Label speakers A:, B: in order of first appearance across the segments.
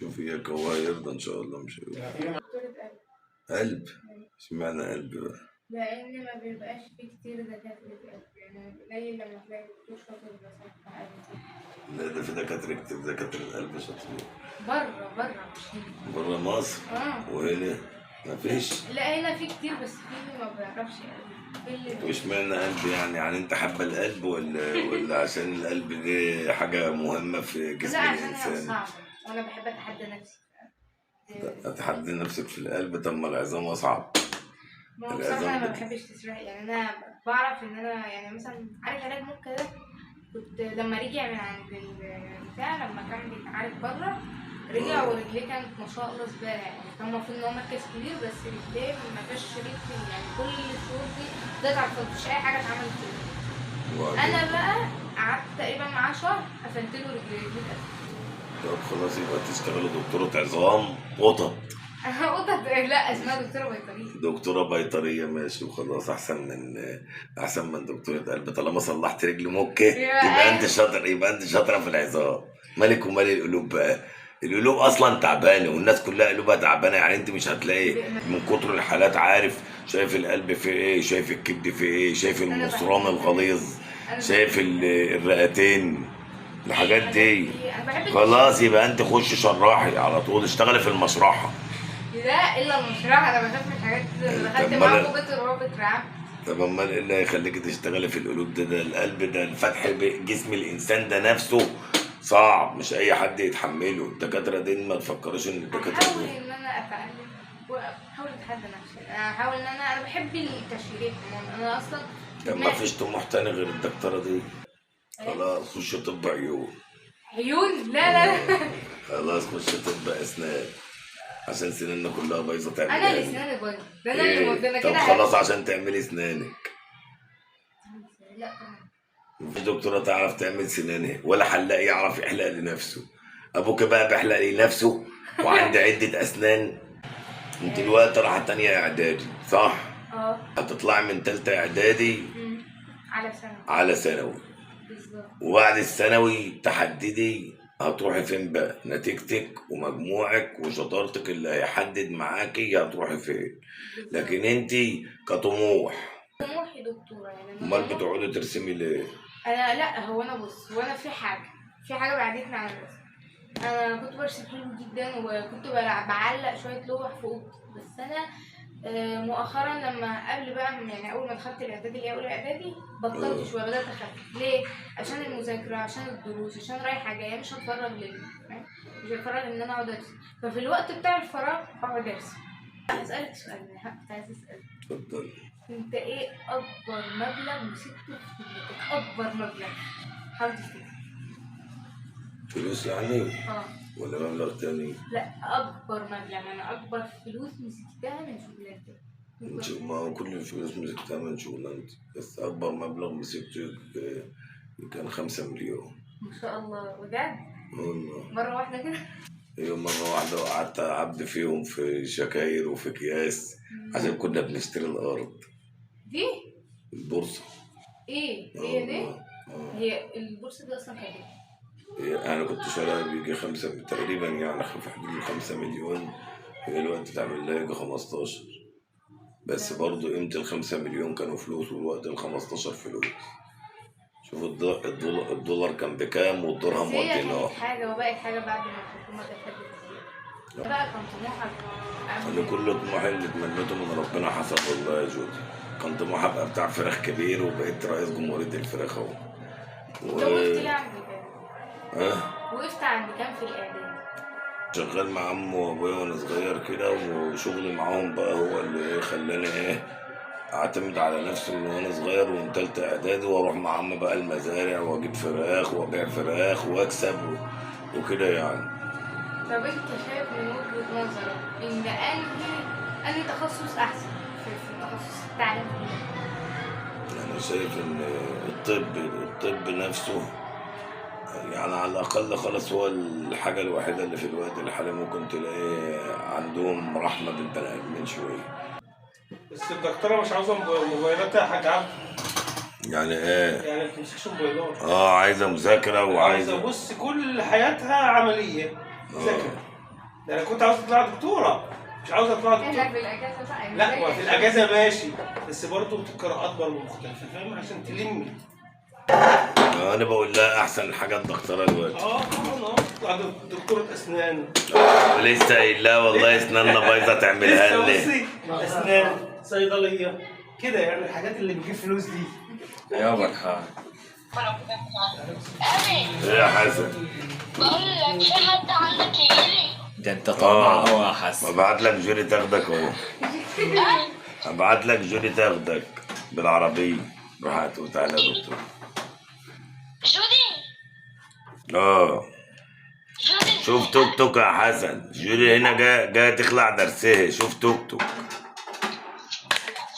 A: شوف اياك هو هيرضى ان شاء الله مش هيرضى. قلب؟ اشمعنى قلب بقى؟
B: لأن ما بيبقاش فيه كتير دكاترة قلب، يعني قليل لما تلاقي دكتور شاطر بس قلب.
A: لا ده في دكاترة كتير، دكاترة قلب شاطرين.
B: بره مش هنا.
A: بره مصر؟ وهنا مفيش؟
B: لا هنا في كتير بس في اللي ما بيعرفش قلب.
A: واشمعنى قلب يعني انت حابة القلب ولا عشان القلب دي حاجة مهمة في جسم الإنسان؟
B: لا عشان صعب وأنا بحب أتحدى نفسي.
A: أتحدي نفسك في القلب؟ طب ما العظام أصعب.
B: ما هو بصراحة أنا ما بحبش تسرح، يعني أنا بعرف إن أنا يعني مثلا عارف علاج ممكن ده، كنت لما رجع من عند البتاع لما كان بيتعالج بره رجع ورجليه كانت ما شاء الله زبالة، يعني كان المفروض إن هو مركز كبير بس رجليه ما فيش رجل، يعني كل الشهور دي ضاعت على الفاضي، مفيش أي حاجة اتعملت فيه. أنا بقى قعدت تقريبا معاه شهر قفلت له رجليه.
A: طب خلاص يبقى تشتغلي دكتورة عظام قطط.
B: قطط؟ لا اسمها دكتورة بيطرية.
A: دكتورة بيطرية ماشي وخلاص، أحسن من دكتورة قلب. طالما صلحت رجل مكة يبقى أنت شاطر، يبقى أنت شاطرة في العظام. مالك ومال القلوب بقى؟ القلوب أصلا تعبانة والناس كلها قلوبها تعبانة، يعني أنت مش هتلاقي من كتر الحالات، عارف شايف القلب في إيه، شايف الكبد في إيه، شايف المصران الغليظ، شايف الرئتين، الحاجات دي. خلاص يبقى انت خش شراحي على طول، اشتغلي في المشرحه.
B: لا الا المشرحه، انا بخاف من الحاجات دي، دخلت معاكم بيت الرعب اترعبت.
A: طب امال ايه اللي هيخليكي تشتغلي في القلوب ده القلب ده الفتح جسم الانسان ده نفسه صعب، مش اي حد يتحمله. الدكاتره دي ما تفكرش ان الدكاتره
B: احاول ان انا اتعلم واحاول اتحدى نفسي، انا هحاول ان انا بحب التشريح عموما، انا اصلا
A: طب ما فيش طموح تاني غير الدكتوره دي؟ خلاص خش طب عيون.
B: عيون؟ لا
A: خلاص خش طب اسنان عشان سناننا كلها بايظه تعمل
B: انا اللي سناني بايظه، ده انا اللي
A: كده. طب خلاص عشان تعملي اسنانك.
B: لا
A: مفيش دكتوره تعرف تعمل سنانها ولا حلاق يعرف يحلق لنفسه. ابوك بقى بيحلق لنفسه وعنده عده اسنان. انت دلوقتي رايحه تانية اعدادي صح؟ هتطلعي من تالتة اعدادي على ثانوي
B: بالظبط،
A: وبعد الثانوي تحددي هتروحي فين بقى، نتيجتك ومجموعك وشطارتك اللي هيحدد معاكي هتروحي فين. لكن انت كطموح
B: طموحي دكتوره يعني.
A: امال بتقعدي ترسمي ليه؟
B: انا لا هو انا بص، هو انا في حاجه بعدتني عن الرسم. انا كنت برسم حلو جدا وكنت بعلق شويه لوح في اوضتي، بس انا مؤخرا لما قبل بقى يعني اول ما دخلت الاعدادي اللي هي اولى اعدادي بطلت شويه، بدات اخاف. ليه؟ عشان المذاكره، عشان الدروس، عشان رايحه جايه، مش هتفرغ مش هتفرغ ان انا اقعد ارسم، ففي الوقت بتاع الفراغ اقعد ارسم. هسألك سؤال، انا كنت عايزه اسالك.
A: اتفضلي.
B: انت ايه اكبر مبلغ مسكته في طفولتك؟ اكبر مبلغ، حاول تفتكر.
A: فلوس يعني؟ ولا مبلغ تاني؟
B: لا اكبر مبلغ، انا اكبر فلوس مسكتها من شغلانتي.
A: ما هو كل الفلوس مسكتها من شغلانتي، بس اكبر مبلغ مسكته كان 5 مليون.
B: ما شاء الله بجد؟
A: والله
B: مرة واحدة كده؟
A: ايوه مرة واحدة، وقعدت عبد فيهم في شكاير وفي اكياس عشان كنا بنشتري الارض
B: دي
A: البورصة.
B: ايه هي دي؟ هي البورصة دي اصلا كانت
A: ايه؟ انا كنت شاريها بيجي 5 تقريبا، يعني في حدود 5 مليون، هي الوقت تعمل لها يجي 15، بس برضه قيمة ال5 مليون كانوا فلوس والوقت ال15 فلوس. شوف الدولار كان بكام والدرهم والدينار.
B: حاجة وبقت حاجة بعد ما الحكومة دخلت. بقى كان طموحك؟
A: أنا كل طموحي اللي اتمنيته من ربنا حصل والله يا جودي. كان طموحي أبقى بتاع فراخ كبير وبقيت رئيس جمهورية الفراخ أهو.
B: وقفت ليه عند كام؟ وقفت عند كام في الإعداد؟
A: شغال مع عمي وأبويا وأنا صغير كده، وشغلي معاهم بقى هو اللي خلاني اعتمد على نفسي من وانا صغير ومن تالتة اعدادي، واروح مع عمي بقى المزارع واجيب فراخ وابيع فراخ واكسب وكده يعني.
B: طب انت شايف من وجهة نظرك ان انهي تخصص احسن في تخصص التعليم؟
A: انا شايف ان الطب نفسه يعني على الاقل خالص هو الحاجة الوحيدة اللي في الوقت الحالي ممكن تلاقي عندهم رحمة بالبني ادمين شوية.
C: بس الدكتورة مش عاوزة موبايلات يا حاج عبد.
A: يعني ايه؟
C: يعني ما بتمسكش موبايلات.
A: عايزة مذاكرة وعايزة
C: بص كل حياتها عملية. ذاكر. ده انا كنت عاوز اطلع دكتوره، مش عاوز اطلع
B: احنا
C: دكتوره.
B: في الاجازه بقى
C: لا ما في الاجازه ماشي، بس برضه القراءات برضه مختلفه، فاهم؟ عشان تلمي.
A: انا بقول لها احسن حاجه الدكتوره دلوقتي.
C: طبعا اطلع دكتوره اسنان.
A: لسه قايل لها والله اسناننا بايظه تعملها
C: لسه
A: لي.
C: بصي، اسنان، صيدليه كده، يعني الحاجات اللي بتجيب فلوس دي.
D: يا برهان
A: ايه يا حسن؟
E: بقول لك في حد عندك يجيلي؟
D: ده انت طماع قوي يا حسن.
A: ابعت لك جوري تاخدك اهو. ابعت لك جوري تاخدك بالعربيه. روح هات وتعالى يا دكتور.
E: جودي جودي
A: شوف توك توك يا حسن، جوري هنا جايه تخلع درسها، شوف توك توك.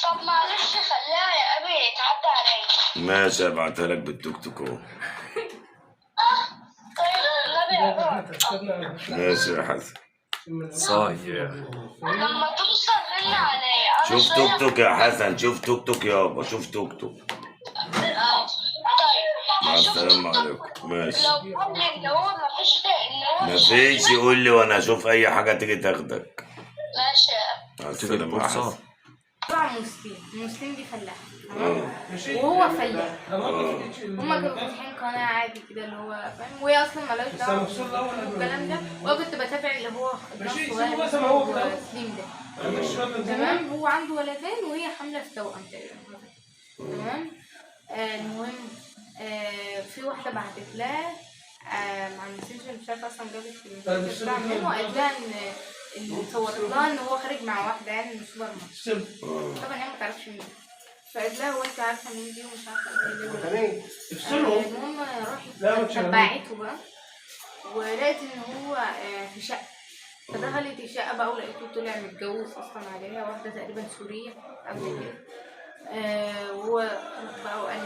E: طب معلش خليها يا ابي تعدي عليا.
A: ماشي ابعتها لك بالتوك توك اهو.
E: طيب النبي يا بابا
A: ماشي يا حسن.
D: صايع.
E: لما توصل رن عليا. أنا
A: شوف توك توك يا حسن، شوف توك توك يابا، شوف توك توك.
E: طيب
A: مع
E: هشوف
A: السلامة
E: توك
A: عليكم. ماشي.
E: لو قال لي ان هو
A: مفيش يقول لي وانا اشوف اي حاجه تيجي تاخدك.
E: ماشي.
A: مع
D: تجيب
A: السلامه يا
D: كورسات.
A: حسن.
B: طبعا مسلم دي فلاح
A: اه.
B: وهو فلاح. هما كانوا فاتحين قناة عادي كده اللي هو فاهم، وهي اصلا مالهاش دعوة بالكلام ده، وانا كنت بتابع اللي هو الصغير سليم ده. تمام. هو عنده ولدين وهي حاملة في توأم تقريبا. تمام. المهم في واحدة بعتت لها مع الماسنجر، مش عارفة اصلا جابت الماسنجر بتاع منه، وقالت لها ان صورت لها ان هو خارج مع واحدة يعني من السوبر ماركت. طبعا هي ما تعرفش مين، فقالت لها هو انت عارفة مين دي ومش عارفة ايه. المهم راحت تبعته بقى، ولقيت ان هو في شقة، فدخلت الشقة بقى ولقيته طلع متجوز اصلا عليها واحدة تقريبا سورية قبل كده. وهو بقى وقال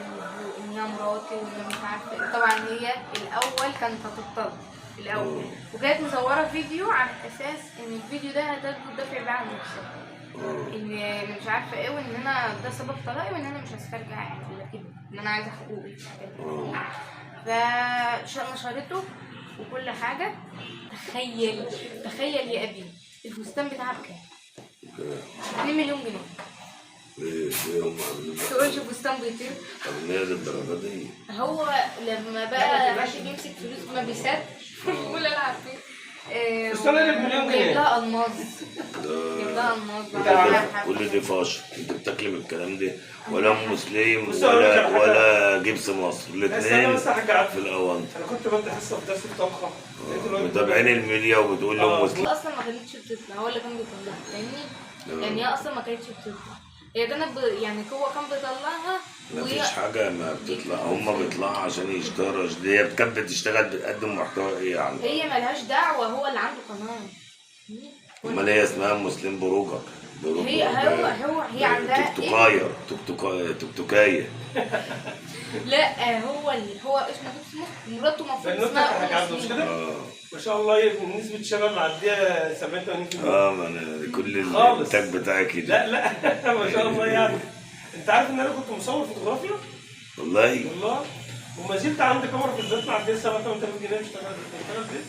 B: ان هي مراتي وان مش عارفه ايه. طبعا هي الاول كانت هتطلق الاول، وكانت مصوره فيديو على اساس ان الفيديو ده هتقدر تدافع بيه عن نفسها، ان مش عارفه ايه، وان انا ده سبب طلاقي وان انا مش هسترجع يعني ولا كده، ان انا عايزه حقوقي. فنشرته وكل حاجه. تخيل يا ابي الفستان بتاعها بكام؟ 2 مليون جنيه.
A: ايه هم عاملين
B: تقولش فستان بيطير؟
A: اغنياء للدرجه دي؟
B: هو لما بقى عشان يمسك فلوس ما بيسدش ولا لا عارفين.
C: فستان اللي بمليون جنيه.
B: جايب لها الماظ، جايب لها الماظ.
A: كل دي فاشل، انت بتاكلي من الكلام ده؟ ولا مسلم
C: بص أقول لك على حاجة.
A: ولا جبس مصر،
C: استنى
A: الاثنين
C: بس يا حاج عبد.
A: في الاونطه.
C: انا كنت بدي حصه في درس الطبخه، لقيت الواد
A: متابعين الميديا وبتقول لهم مسلم.
B: هي اصلا ما كانتش بتطلع، هو اللي كان بيطلعها فاهمني؟ يعني هي اصلا ما كانتش بتطلع، هي كانت يعني هو كان بيطلعها.
A: مفيش حاجه ما بتطلع، هم بيطلعوا عشان يشتهروا. هي كانت بتشتغل بتقدم محتوى ايه يعني؟
B: هي ملهاش دعوه، هو اللي عنده قناه.
A: امال هي اسمها مسلم بروجر.
B: هي عندها
C: يعني
A: توكتوكايه.
B: لا هو اسمه مراته المفروض اسمها
C: مش كده؟ ما شاء الله نسبة شباب معدية 70-80%.
A: ما انا كل الانتاج بتاعي كده.
C: لا ما شاء الله يعني. انت عارف ان انا كنت مصور فوتوغرافيا؟
A: والله
C: وما زلت عندي كاميرا في البيت معدية 7-8 آلاف جنيه، بشتغل بيت.